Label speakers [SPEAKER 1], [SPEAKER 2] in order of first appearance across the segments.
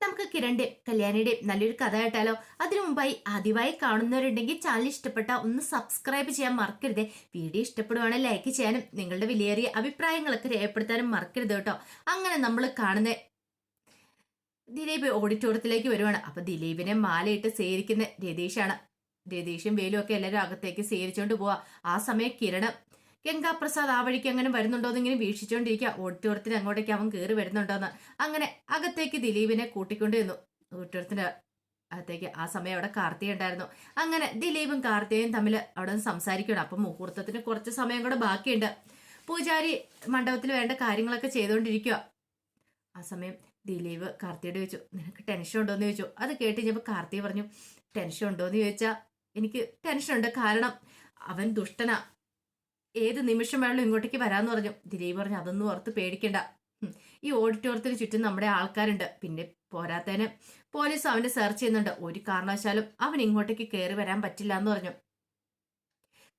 [SPEAKER 1] നമുക്ക് കിരണിന്റെയും കല്യാണിയുടെയും നല്ലൊരു കഥ കേട്ടാലോ? അതിനു മുമ്പായി ആദ്യമായി കാണുന്നവരുണ്ടെങ്കിൽ ചാനൽ ഇഷ്ടപ്പെട്ട ഒന്ന് സബ്സ്ക്രൈബ് ചെയ്യാൻ മറക്കരുതേ. വീഡിയോ ഇഷ്ടപ്പെടുവാണെങ്കിൽ ലൈക്ക് ചെയ്യാനും നിങ്ങളുടെ വിലയേറിയ അഭിപ്രായങ്ങളൊക്കെ രേഖപ്പെടുത്താനും മറക്കരുത് കേട്ടോ. അങ്ങനെ നമ്മൾ കാണുന്ന ദിലീപ് ഓഡിറ്റോറിയത്തിലേക്ക് വരുവാണ്. അപ്പൊ ദിലീപിനെ മാലയിട്ട് സ്വീകരിക്കുന്ന രതീഷാണ്. രതീഷും വേലും ഒക്കെ എല്ലാവരും അകത്തേക്ക് സ്വീകരിച്ചോണ്ട് പോവാ. ആ സമയം കിരണ് ഗംഗാപ്രസാദ് ആ വഴിക്ക് അങ്ങനെ വരുന്നുണ്ടോ എന്ന് ഇങ്ങനെ വീക്ഷിച്ചോണ്ടിരിക്കുക. ഓഡിറ്റോറിയത്തിന് അങ്ങോട്ടേക്ക് അവൻ കയറി വരുന്നുണ്ടോന്ന്. അങ്ങനെ അകത്തേക്ക് ദിലീപിനെ കൂട്ടിക്കൊണ്ടു ചെന്നു ഓഡിറ്റോറിയത്തിന്റെ അകത്തേക്ക്. ആ സമയം അവിടെ കാർത്തിക ഉണ്ടായിരുന്നു. അങ്ങനെ ദിലീപും കാർത്തികയും തമ്മിൽ അവിടെ നിന്ന് സംസാരിക്കണം. അപ്പൊ മുഹൂർത്തത്തിന് കുറച്ച് സമയം കൂടെ ബാക്കിയുണ്ട്. പൂജാരി മണ്ഡപത്തിൽ വേണ്ട കാര്യങ്ങളൊക്കെ ചെയ്തുകൊണ്ടിരിക്കുക. ആ സമയം ദിലീപ് കാർത്തിയോട് ചോദിച്ചു, നിനക്ക് ടെൻഷൻ ഉണ്ടോന്ന് ചോദിച്ചു. അത് കേട്ട് കഴിഞ്ഞപ്പോൾ കാർത്തിക പറഞ്ഞു, ടെൻഷൻ ഉണ്ടോന്ന് ചോദിച്ചാ എനിക്ക് ടെൻഷൻ ഉണ്ട്, കാരണം അവൻ ദുഷ്ടനാ, ഏത് നിമിഷം വേണമല്ലോ ഇങ്ങോട്ടേക്ക് വരാന്ന് പറഞ്ഞു. ദിലീപ് പറഞ്ഞു, അതൊന്നും ഓർത്ത് പേടിക്കണ്ട, ഈ ഓഡിറ്റോറിയത്തിന് ചുറ്റും നമ്മുടെ ആൾക്കാരുണ്ട്, പിന്നെ പോരാത്തതിന് പോലീസ് അവനെ സെർച്ച് ചെയ്യുന്നുണ്ട്, ഒരു കാരണവശാലും അവൻ ഇങ്ങോട്ടേക്ക് കയറി വരാൻ പറ്റില്ല എന്ന് പറഞ്ഞു.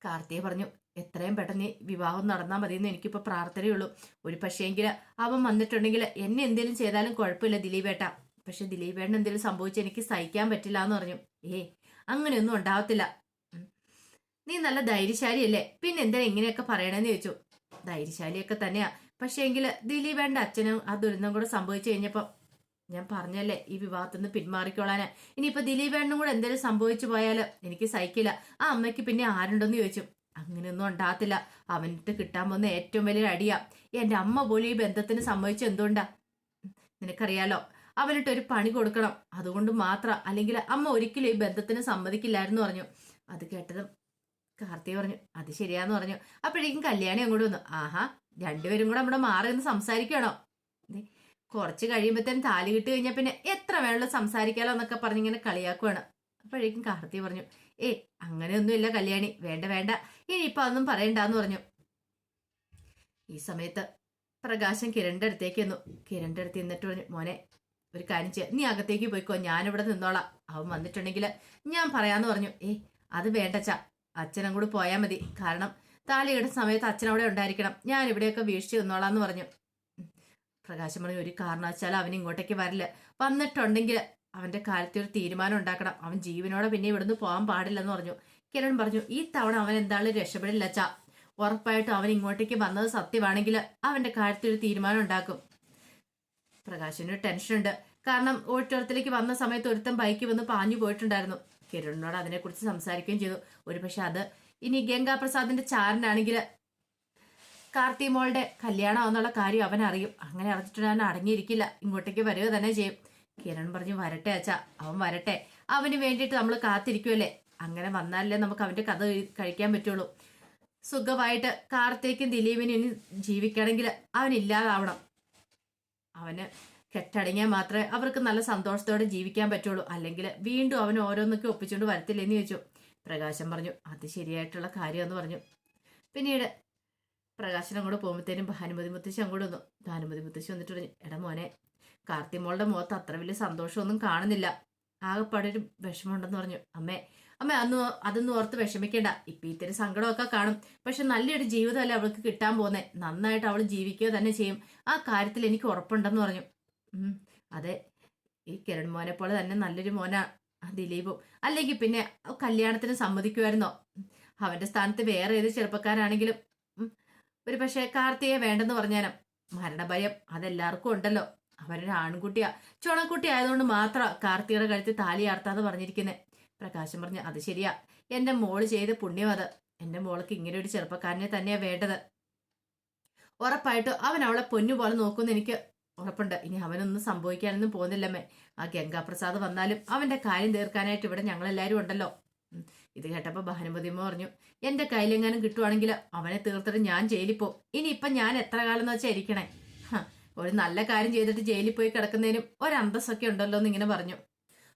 [SPEAKER 1] കാർത്തിക പറഞ്ഞു, എത്രയും പെട്ടെന്ന് വിവാഹം നടന്നാൽ മതിയെന്ന് എനിക്കിപ്പോൾ പ്രാർത്ഥനയുള്ളൂ. ഒരു പക്ഷേങ്കിൽ അവൻ വന്നിട്ടുണ്ടെങ്കിൽ എന്നെ എന്തെങ്കിലും ചെയ്താലും കുഴപ്പമില്ല ദിലീപേട്ട, പക്ഷെ ദിലീപേട്ടൻ എന്തെങ്കിലും സംഭവിച്ചാൽ എനിക്ക് സഹിക്കാൻ പറ്റില്ല എന്ന് പറഞ്ഞു. അങ്ങനെയൊന്നും ഉണ്ടാവത്തില്ല, നീ നല്ല ധൈര്യശാലിയല്ലേ, പിന്നെ എന്തിനാ ഇങ്ങനെയൊക്കെ പറയണമെന്ന് ചോദിച്ചു. ധൈര്യശാലിയൊക്കെ തന്നെയാ, പക്ഷേ എങ്കിൽ ദിലീപേട്ടൻ്റെ അച്ഛനും ആ ദുരന്തം കൂടെ സംഭവിച്ചു കഴിഞ്ഞപ്പോൾ ഞാൻ പറഞ്ഞല്ലേ ഈ വിവാഹത്തിൽ പിന്മാറിക്കോളാന്. ഇനിയിപ്പോ ദിലീപേട്ടനും കൂടെ എന്തെങ്കിലും സംഭവിച്ചു പോയാൽ എനിക്ക് സഹിക്കില്ല, ആ അമ്മയ്ക്ക് പിന്നെ ആരുണ്ടെന്ന് ചോദിച്ചു. അങ്ങനെയൊന്നും ഉണ്ടാകത്തില്ല, അവനിട്ട് കിട്ടാൻ പോകുന്ന ഏറ്റവും വലിയ അടിയാ. എന്റെ അമ്മ പോലും ഈ ബന്ധത്തിന് സമ്മതിച്ചു എന്തുകൊണ്ടാ നിനക്കറിയാലോ, അവനിട്ട് ഒരു പണി കൊടുക്കണം, അതുകൊണ്ട് മാത്രം, അല്ലെങ്കിൽ അമ്മ ഒരിക്കലും ഈ ബന്ധത്തിന് സമ്മതിക്കില്ലായിരുന്നു പറഞ്ഞു. അത് കേട്ടതും കാർത്തിക പറഞ്ഞു, അത് ശരിയാന്ന് പറഞ്ഞു. അപ്പോഴേക്കും കല്യാണി അങ്ങോട്ട് വന്നു. ആഹാ, രണ്ടുപേരും കൂടെ നമ്മുടെ മാറി നിന്ന് സംസാരിക്കണോ? കുറച്ച് കഴിയുമ്പോഴത്തേനും താലി കിട്ടി കഴിഞ്ഞാൽ പിന്നെ എത്ര വേണമല്ലോ സംസാരിക്കാലോ എന്നൊക്കെ പറഞ്ഞിങ്ങനെ കളിയാക്കുവാണ്. അപ്പോഴേക്കും കാർത്തിക പറഞ്ഞു, അങ്ങനെയൊന്നുമില്ല കല്യാണി, വേണ്ട വേണ്ട, ഇനിയിപ്പൊ അതൊന്നും പറയണ്ടെന്ന് പറഞ്ഞു. ഈ സമയത്ത് പ്രകാശം കിരണിന്റെ അടുത്തേക്ക് വന്നു. കിരണിന്റെ അടുത്ത് നിന്നിട്ട് പറഞ്ഞു, മോനെ ഒരു കാര്യം ചെയ്യാം, നീ അകത്തേക്ക് പോയിക്കോ, ഞാനിവിടെ നിന്നോളാം, അവൻ വന്നിട്ടുണ്ടെങ്കിൽ ഞാൻ പറയാന്ന് പറഞ്ഞു. അത് വേണ്ടച്ചാ, അച്ഛനും കൂടി പോയാൽ മതി, കാരണം താലിയുടെ സമയത്ത് അച്ഛനവിടെ ഉണ്ടായിരിക്കണം, ഞാൻ ഇവിടെയൊക്കെ വീഴ്ച നിന്നോളാന്ന് പറഞ്ഞു. പ്രകാശം പറഞ്ഞു, ഒരു കാരണവശാലും അവൻ ഇങ്ങോട്ടേക്ക് വരില്ല, വന്നിട്ടുണ്ടെങ്കിൽ അവന്റെ കാര്യത്തിൽ ഒരു തീരുമാനം ഉണ്ടാക്കണം, അവൻ ജീവനോടെ പിന്നെ ഇവിടുന്ന് പോകാൻ പാടില്ലെന്ന് പറഞ്ഞു. കിരൺ പറഞ്ഞു, ഈ തവണ അവൻ എന്തായാലും രക്ഷപ്പെടില്ല അച്ഛാ, ഉറപ്പായിട്ടും അവൻ ഇങ്ങോട്ടേക്ക് വന്നത് സത്യമാണെങ്കിൽ അവന്റെ കാര്യത്തിൽ ഒരു തീരുമാനം ഉണ്ടാക്കും. പ്രകാശിന് ടെൻഷനുണ്ട്, കാരണം ഓഡിറ്റോറിയത്തിലേക്ക് വന്ന സമയത്ത് ഒരുത്തൻ ബൈക്ക് വന്ന് പാഞ്ഞു പോയിട്ടുണ്ടായിരുന്നു. കിരണിനോട് അതിനെക്കുറിച്ച് സംസാരിക്കുകയും ചെയ്തു. ഒരുപക്ഷെ അത് ഇനി ഗംഗാപ്രസാദിന്റെ ചാരനാണെങ്കിൽ കാർത്തി മോളുടെ കല്യാണം എന്നുള്ള കാര്യം അവൻ അറിയും, അങ്ങനെ അറിഞ്ഞിട്ട് ഞാൻ അടങ്ങിയിരിക്കില്ല, ഇങ്ങോട്ടേക്ക് വരിക തന്നെ ചെയ്യും. കിരൺ പറഞ്ഞു, വരട്ടെ അച്ഛാ, അവൻ വരട്ടെ, അവന് വേണ്ടിയിട്ട് നമ്മൾ കാത്തിരിക്കുമല്ലേ, അങ്ങനെ വന്നാലല്ലേ നമുക്ക് അവന്റെ കഥ കഴിക്കാൻ പറ്റുള്ളൂ. സുഖമായിട്ട് കാർത്തിക്കും ദിലീപിനും ഇനി ജീവിക്കണമെങ്കിൽ അവനില്ലാതാവണം, അവന് കെട്ടടങ്ങിയാൽ മാത്രമേ അവർക്ക് നല്ല സന്തോഷത്തോടെ ജീവിക്കാൻ പറ്റുള്ളൂ, അല്ലെങ്കിൽ വീണ്ടും അവൻ ഓരോന്നൊക്കെ ഒപ്പിച്ചുകൊണ്ട് വരത്തില്ലെന്ന് ചോദിച്ചു. പ്രകാശം പറഞ്ഞു, അത് ശരിയായിട്ടുള്ള കാര്യമെന്ന് പറഞ്ഞു. പിന്നീട് പ്രകാശനം കൂടെ പോകുമ്പോഴത്തേനും ഭാനുമതി മുത്തശ്ശി അങ്ങോട്ട് വന്നു. ഭാനുമതി മുത്തശ്ശി വന്നിട്ട് പറഞ്ഞു, എടാ മോനെ, കാർത്തിമോളുടെ മുഖത്ത് അത്ര വലിയ സന്തോഷമൊന്നും കാണുന്നില്ല, ആകെപ്പാടെ ഒരു വിഷമമുണ്ടെന്ന് പറഞ്ഞു. അമ്മ അതൊന്നും ഓർത്ത് വിഷമിക്കേണ്ട, ഇപ്പൊ ഇത്തിരി സങ്കടമൊക്കെ കാണും, പക്ഷെ നല്ലൊരു ജീവിതമല്ലേ അവൾക്ക് കിട്ടാൻ പോകുന്നേ, നന്നായിട്ട് അവൾ ജീവിക്കുക തന്നെ ചെയ്യും, ആ കാര്യത്തിൽ എനിക്ക് ഉറപ്പുണ്ടെന്ന് പറഞ്ഞു. അതെ, ഈ കിരൺ മോനെ പോലെ തന്നെ നല്ലൊരു മോനാ ദിലീപും, അല്ലെങ്കിൽ പിന്നെ കല്യാണത്തിന് സമ്മതിക്കുമായിരുന്നോ? അവന്റെ സ്ഥാനത്ത് വേറെ ഏത് ചെറുപ്പക്കാരാണെങ്കിലും ഒരു പക്ഷെ കാർത്തിയെ വേണ്ടെന്ന് പറഞ്ഞാലും മരണഭയം അതെല്ലാവർക്കും ഉണ്ടല്ലോ, അവനൊരു ആൺകുട്ടിയാ, ചുണക്കുട്ടി ആയതുകൊണ്ട് മാത്രം കാർത്തിയുടെ കഴുത്ത് താലി ആർത്താന്ന് പറഞ്ഞിരിക്കുന്നത്. പ്രകാശം പറഞ്ഞു, അത് ശരിയാ, എന്റെ മോള് ചെയ്ത് പുണ്യം അത്, എന്റെ മോൾക്ക് ഇങ്ങനെ ഒരു ചെറുപ്പക്കാരനെ തന്നെയാ വേണ്ടത്, ഉറപ്പായിട്ടും അവൻ അവളെ പൊന്നുപോലെ നോക്കുമെന്ന് എനിക്ക് ഉറപ്പുണ്ട്, ഇനി അവനൊന്നും സംഭവിക്കാനൊന്നും പോകുന്നില്ലമ്മേ, ആ ഗംഗാപ്രസാദ് വന്നാലും അവന്റെ കാര്യം തീർക്കാനായിട്ട് ഇവിടെ ഞങ്ങളെല്ലാരും ഉണ്ടല്ലോ. ഇത് കേട്ടപ്പോ ഭാനുമതിയമ്മ പറഞ്ഞു, എന്റെ കയ്യിലെങ്ങാനും കിട്ടുവാണെങ്കിൽ അവനെ തീർത്തിട്ട് ഞാൻ ജയിലിൽ പോകും, ഇനിയിപ്പം ഞാൻ എത്ര കാലം എന്ന് വെച്ചാൽ ഇരിക്കണേ, ഒരു നല്ല കാര്യം ചെയ്തിട്ട് ജയിലിൽ പോയി കിടക്കുന്നതിനും ഒരന്തസ്സൊക്കെ ഉണ്ടല്ലോ എന്ന് ഇങ്ങനെ പറഞ്ഞു.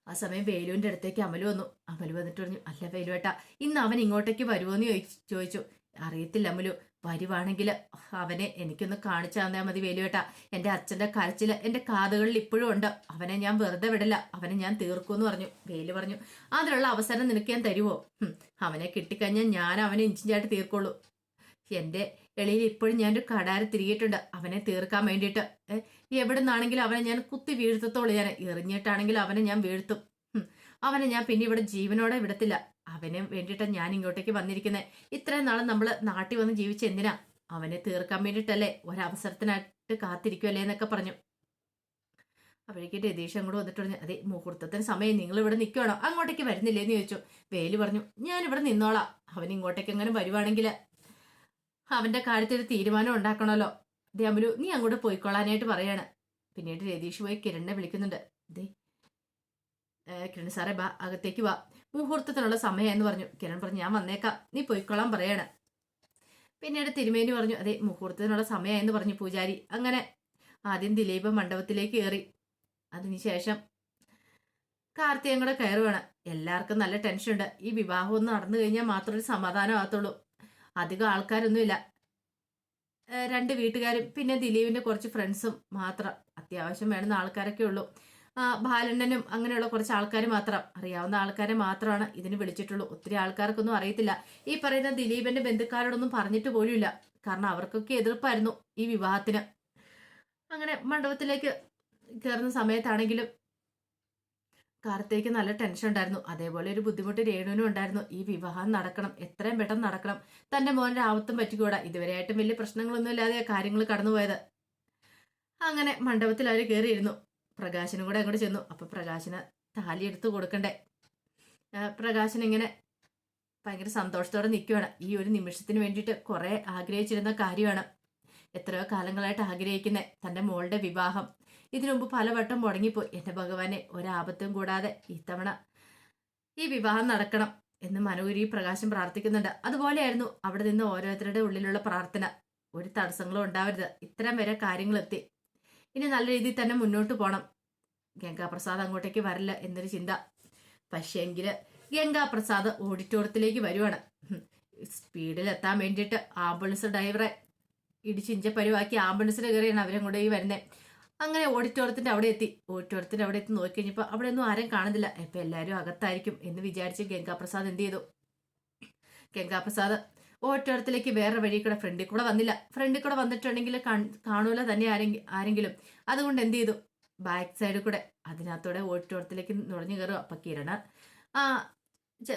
[SPEAKER 1] ആ സമയം വേലുവിന്റെ അടുത്തേക്ക് അമലു വന്നു. അമലു വന്നിട്ട് പറഞ്ഞു, അല്ല വേലുവേട്ടാ, ഇന്ന് അവൻ ഇങ്ങോട്ടേക്ക് വരുമോന്ന് ചോദിച്ചു. അറിയത്തില്ല അമലു, വരുവാണെങ്കിൽ അവനെ എനിക്കൊന്ന് കാണിച്ചു തന്നാൽ മതി വേലുവേട്ടാ, എന്റെ അച്ഛന്റെ കരച്ചില് എന്റെ കാതുകളിൽ ഇപ്പോഴും ഉണ്ട്, അവനെ ഞാൻ വെറുതെ വിടില്ല, അവനെ ഞാൻ തീർക്കുമെന്ന് പറഞ്ഞു. വേലു പറഞ്ഞു, അതിനുള്ള അവസരം നിനക്ക് ഞാൻ തരുവോ? അവനെ കിട്ടിക്കഴിഞ്ഞാൽ ഞാൻ അവനെ ഇഞ്ചിഞ്ചായിട്ട് തീർക്കുള്ളൂ, എൻ്റെ എളിയിൽ ഇപ്പോഴും ഞാനൊരു കടാര തിരികിയിട്ടുണ്ട് അവനെ തീർക്കാൻ വേണ്ടിയിട്ട്. എവിടെ നിന്നാണെങ്കിലും അവനെ ഞാൻ കുത്തി വീഴ്ത്തത്തോളൂ. ഞാൻ എറിഞ്ഞിട്ടാണെങ്കിലും അവനെ ഞാൻ വീഴ്ത്തും. അവനെ ഞാൻ പിന്നെ ഇവിടെ ജീവനോടെ വിടത്തില്ല. അവന് വേണ്ടിയിട്ടാണ് ഞാൻ ഇങ്ങോട്ടേക്ക് വന്നിരിക്കുന്നത്. ഇത്രയും നാളും നമ്മൾ നാട്ടിൽ വന്ന് ജീവിച്ച എന്തിനാ? അവനെ തീർക്കാൻ വേണ്ടിയിട്ടല്ലേ, ഒരവസരത്തിനായിട്ട് കാത്തിരിക്കുമല്ലേ എന്നൊക്കെ പറഞ്ഞു. അപ്പോഴേക്ക് രതീഷ് അങ്ങോട്ട് വന്നിട്ട് പറഞ്ഞു, അതെ മുഹൂർത്തത്തിന് സമയം നിങ്ങൾ ഇവിടെ നിൽക്കുകയാണോ, അങ്ങോട്ടേക്ക് വരുന്നില്ലേന്ന് ചോദിച്ചു. വേലു പറഞ്ഞു, ഞാനിവിടെ നിന്നോളാം. അവൻ ഇങ്ങോട്ടേക്ക് എങ്ങനെ വരുവാണെങ്കിൽ അവന്റെ കാര്യത്തിൽ ഒരു തീരുമാനം ഉണ്ടാക്കണമല്ലോ. അമലു നീ അങ്ങോട്ട് പോയിക്കൊള്ളാനായിട്ട് പറയാണ്. പിന്നീട് രതീഷ് പോയി കിരണിനെ വിളിക്കുന്നുണ്ട്. ദേ കിരൺ സാറേ ബാ, അകത്തേക്ക് വാ, മുഹൂർത്തത്തിനുള്ള സമയം എന്ന് പറഞ്ഞു. കിരൺ പറഞ്ഞു, ഞാൻ വന്നേക്കാം, നീ പോയിക്കൊള്ളാൻ പറയാണ്. പിന്നീട് തിരുമേനി പറഞ്ഞു, അതെ മുഹൂർത്തത്തിനുള്ള സമയം എന്ന് പറഞ്ഞു പൂജാരി. അങ്ങനെ ആദ്യം ദിലീപ് മണ്ഡപത്തിലേക്ക് കയറി. അതിനുശേഷം കാർത്തികയും കൂടെ കയറുവാണ്. എല്ലാവർക്കും നല്ല ടെൻഷനുണ്ട്. ഈ വിവാഹം ഒന്ന് നടന്നു കഴിഞ്ഞാൽ മാത്രമേ ഒരു സമാധാനം ആകത്തുള്ളൂ. അധികം ആൾക്കാരൊന്നുമില്ല, 2 വീട്ടുകാരും പിന്നെ ദിലീപിന്റെ കുറച്ച് ഫ്രണ്ട്സും മാത്രം. അത്യാവശ്യം വേണ്ടുന്ന ആൾക്കാരൊക്കെ ഉള്ളൂ. ബാലണ്ണനും അങ്ങനെയുള്ള കുറച്ച് ആൾക്കാർ മാത്രം, അറിയാവുന്ന ആൾക്കാരെ മാത്രമാണ് ഇതിന് വിളിച്ചിട്ടുള്ളൂ. ഒത്തിരി ആൾക്കാർക്കൊന്നും അറിയത്തില്ല. ഈ പറയുന്ന ദിലീപിന്റെ ബന്ധുക്കാരോടൊന്നും പറഞ്ഞിട്ട് പോലുമില്ല. കാരണം അവർക്കൊക്കെ എതിർപ്പായിരുന്നു ഈ വിവാഹത്തിന്. അങ്ങനെ മണ്ഡപത്തിലേക്ക് കയറുന്ന സമയത്താണെങ്കിലും കാർത്തികയ്ക്ക് നല്ല ടെൻഷൻ ഉണ്ടായിരുന്നു. അതേപോലെ ഒരു ബുദ്ധിമുട്ട് രേണുവിനും ഉണ്ടായിരുന്നു. ഈ വിവാഹം നടക്കണം, എത്രയും പെട്ടെന്ന് നടക്കണം. തന്റെ മോന്റെ ആവത്തും പറ്റിക്കൂടാ. ഇതുവരെയായിട്ടും വലിയ പ്രശ്നങ്ങളൊന്നും ഇല്ലാതെ കാര്യങ്ങൾ കടന്നുപോയത്. അങ്ങനെ മണ്ഡപത്തിൽ അവർ കയറിയിരുന്നു. പ്രകാശനും കൂടെ അങ്ങോട്ട് ചെന്നു. അപ്പൊ പ്രകാശന് താലി എടുത്ത് കൊടുക്കണ്ടേ. പ്രകാശൻ ഇങ്ങനെ ഭയങ്കര സന്തോഷത്തോടെ നിൽക്കുകയാണ്. ഈ ഒരു നിമിഷത്തിന് വേണ്ടിയിട്ട് കുറെ ആഗ്രഹിച്ചിരുന്ന കാര്യമാണ്. എത്രയോ കാലങ്ങളായിട്ട് ആഗ്രഹിക്കുന്ന തന്റെ മോളുടെ വിവാഹം. ഇതിനു മുമ്പ് പലവട്ടം മുടങ്ങിപ്പോയി. എന്റെ ഭഗവാനെ, ഒരാപത്തും കൂടാതെ ഇത്തവണ ഈ വിവാഹം നടക്കണം എന്ന് മനോഹരി പ്രകാശം പ്രാർത്ഥിക്കുന്നുണ്ട്. അതുപോലെയായിരുന്നു അവിടെ നിന്ന് ഓരോരുത്തരുടെ ഉള്ളിലുള്ള പ്രാർത്ഥന. ഒരു തടസ്സങ്ങളും ഉണ്ടാവരുത്. ഇത്തരം വരെ കാര്യങ്ങൾ എത്തി. ഇനി നല്ല രീതിയിൽ തന്നെ മുന്നോട്ട് പോകണം. ഗംഗാപ്രസാദ് അങ്ങോട്ടേക്ക് വരില്ല എന്നൊരു ചിന്ത. പക്ഷേങ്കില് ഗംഗാപ്രസാദ് ഓഡിറ്റോറിയത്തിലേക്ക് വരുവാണ്. സ്പീഡിൽ എത്താൻ വേണ്ടിയിട്ട് ആംബുലൻസ് ഡ്രൈവറെ ഇടിച്ചിഞ്ച പരിവാക്കി ആംബുലൻസിൽ കയറിയാണ് അവരങ്ങോട്ടേ വരുന്നത്. അങ്ങനെ ഓഡിറ്റോറിയത്തിന്റെ അവിടെ എത്തി. ഓഡിറ്റോറിയത്തിന്റെ അവിടെ എത്തി നോക്കിക്കഴിഞ്ഞപ്പോൾ അവിടെ ഒന്നും ആരും കാണുന്നില്ല. ഇപ്പൊ എല്ലാവരും അകത്തായിരിക്കും എന്ന് വിചാരിച്ച് ഗംഗാപ്രസാദ് എന്ത് ചെയ്തു? ഗംഗാപ്രസാദ് ഓഡിറ്റോറിയത്തിലേക്ക് വേറെ വഴി കൂടെ ഫ്രണ്ടിൽ കൂടെ വന്നില്ല. ഫ്രണ്ടിൽ കൂടെ വന്നിട്ടുണ്ടെങ്കിൽ കാണൂല തന്നെ ആരെങ്കിലും. അതുകൊണ്ട് എന്ത് ചെയ്തു? ബാക്ക് സൈഡിൽ കൂടെ അതിനകത്തൂടെ ഓഡിറ്റോറിയത്തിലേക്ക് നുഴഞ്ഞു കയറുക. അപ്പൊ കിരണ്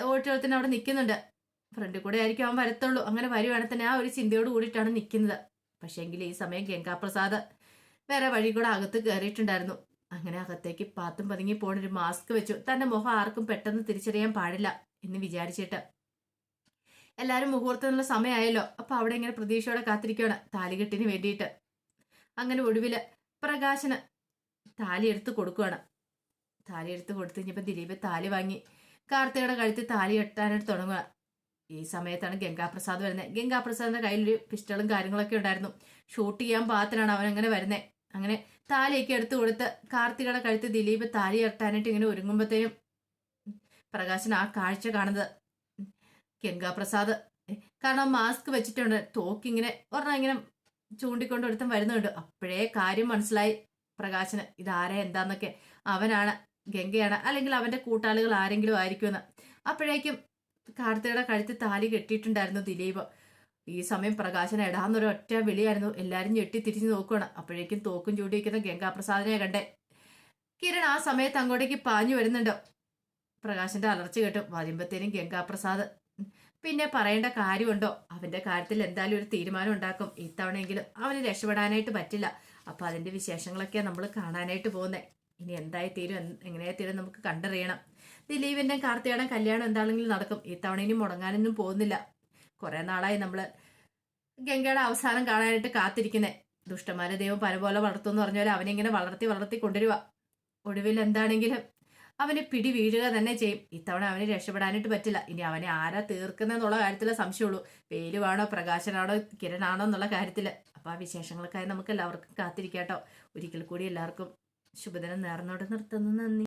[SPEAKER 1] ഓഡിറ്റോറിയത്തിന് അവിടെ നിൽക്കുന്നുണ്ട്. ഫ്രണ്ടിൽ കൂടെ ആയിരിക്കും അവൻ വരത്തുള്ളൂ. അങ്ങനെ വരുവാണെങ്കിൽ തന്നെ ആ ഒരു ചിന്തയോട് കൂടിയിട്ടാണ് നിൽക്കുന്നത്. പക്ഷേങ്കിൽ ഈ സമയം ഗംഗാപ്രസാദ് വേറെ വഴി കൂടെ അകത്ത് കയറിയിട്ടുണ്ടായിരുന്നു. അങ്ങനെ അകത്തേക്ക് പാത്തും പതുങ്ങി പോണൊരു മാസ്ക് വെച്ചു. തന്റെ മുഖം ആർക്കും പെട്ടെന്ന് തിരിച്ചറിയാൻ പാടില്ല എന്ന് വിചാരിച്ചിട്ട് എല്ലാരും മുഹൂർത്തത്തിനുള്ള സമയമായല്ലോ. അപ്പൊ അവിടെ ഇങ്ങനെ പ്രതീക്ഷയോടെ കാത്തിരിക്കുകയാണ് താലികെട്ടിന് വേണ്ടിയിട്ട്. അങ്ങനെ ഒടുവില് പ്രകാശന് താലി എടുത്ത് കൊടുക്കുകയാണ്. താലി എടുത്ത് കൊടുത്തു കഴിഞ്ഞപ്പോ ദിലീപ് താലി വാങ്ങി കാർത്തികയുടെ കഴുത്തിൽ താലി കെട്ടാനായിട്ട് തുടങ്ങുക. ഈ സമയത്താണ് ഗംഗാപ്രസാദ് വരുന്നത്. ഗംഗാപ്രസാദിന്റെ കയ്യിലൊരു പിസ്റ്റളും കാര്യങ്ങളൊക്കെ ഉണ്ടായിരുന്നു. ഷൂട്ട് ചെയ്യാൻ പാകത്തിനാണ് അവൻ അങ്ങനെ വരുന്നത്. അങ്ങനെ താലിയൊക്കെ എടുത്തു കൊടുത്ത് കാർത്തികയുടെ കഴുത്ത് ദിലീപ് താലി കെട്ടാനായിട്ട് ഇങ്ങനെ ഒരുങ്ങുമ്പോഴത്തേനും പ്രകാശൻ ആ കാഴ്ച കാണുന്നത് ഗംഗാപ്രസാദ്. കാരണം മാസ്ക് വെച്ചിട്ടുണ്ട്. തോക്കിങ്ങനെ ഒരെണ്ണം ഇങ്ങനെ ചൂണ്ടിക്കൊണ്ട് ഒരുത്തം വരുന്നുണ്ട്. അപ്പോഴേ കാര്യം മനസ്സിലായി പ്രകാശന് ഇതാരെ എന്താന്നൊക്കെ. അവനാണ്, ഗംഗയാണ്, അല്ലെങ്കിൽ അവന്റെ കൂട്ടാളികൾ ആരെങ്കിലും ആയിരിക്കുമെന്ന്. അപ്പോഴേക്കും കാർത്തികയുടെ കഴുത്ത് താലി കെട്ടിയിട്ടുണ്ടായിരുന്നു ദിലീപ്. ഈ സമയം പ്രകാശൻ എടാന്നൊരു ഒറ്റ വിളിയായിരുന്നു. എല്ലാരും ഞെട്ടി തിരിഞ്ഞു നോക്കുകയാണ്. അപ്പോഴേക്കും തോക്കും ചൂണ്ടിയിരിക്കുന്ന ഗംഗാപ്രസാദിനെ കണ്ടേ. കിരൺ ആ സമയത്ത് അങ്ങോട്ടേക്ക് പാഞ്ഞു വരുന്നുണ്ട്. പ്രകാശന്റെ അലർച്ച കേട്ടു. വരുമ്പത്തേനും ഗംഗാപ്രസാദ് പിന്നെ പറയേണ്ട കാര്യമുണ്ടോ? അവന്റെ കാര്യത്തിൽ എന്തായാലും ഒരു തീരുമാനം ഉണ്ടാക്കും. ഇത്തവണയെങ്കിലും അവന് രക്ഷപ്പെടാനായിട്ട് പറ്റില്ല. അപ്പൊ അതിന്റെ വിശേഷങ്ങളൊക്കെ നമ്മൾ കാണാനായിട്ട് പോകുന്നേ. ഇനി എന്തായി തീരും, എങ്ങനെയായി തീരും നമുക്ക് കണ്ടറിയണം. ദിലീപിന്റെ കാർത്തികയുടെ കല്യാണം എന്താണെങ്കിലും നടക്കും. ഇത്തവണ ഇനി മുടങ്ങാനൊന്നും പോകുന്നില്ല. കുറെ നാളായി നമ്മള് ഗംഗയുടെ അവസാനം കാണാനായിട്ട് കാത്തിരിക്കുന്നേ. ദുഷ്ടന്മാരെ ദൈവം പല പോലെ വളർത്തുമെന്ന് പറഞ്ഞാൽ അവനിങ്ങനെ വളർത്തി വളർത്തി കൊണ്ടുവരിക. ഒടുവിൽ എന്താണെങ്കിലും അവന് പിടി വീഴുക തന്നെ ചെയ്യും. ഇത്തവണ അവന് രക്ഷപ്പെടാനായിട്ട് പറ്റില്ല. ഇനി അവനെ ആരാ തീർക്കുന്നെന്നുള്ള കാര്യത്തിലെ സംശയമുള്ളൂ. വേലുവാണോ പ്രകാശനാണോ കിരണാണോ എന്നുള്ള കാര്യത്തില്. അപ്പൊ ആ വിശേഷങ്ങൾക്കായി നമുക്ക് എല്ലാവർക്കും കാത്തിരിക്കാട്ടോ. ഒരിക്കൽ കൂടി എല്ലാവർക്കും ശുഭദിനം നേർന്നോടെ നിർത്തുന്നു. നന്ദി.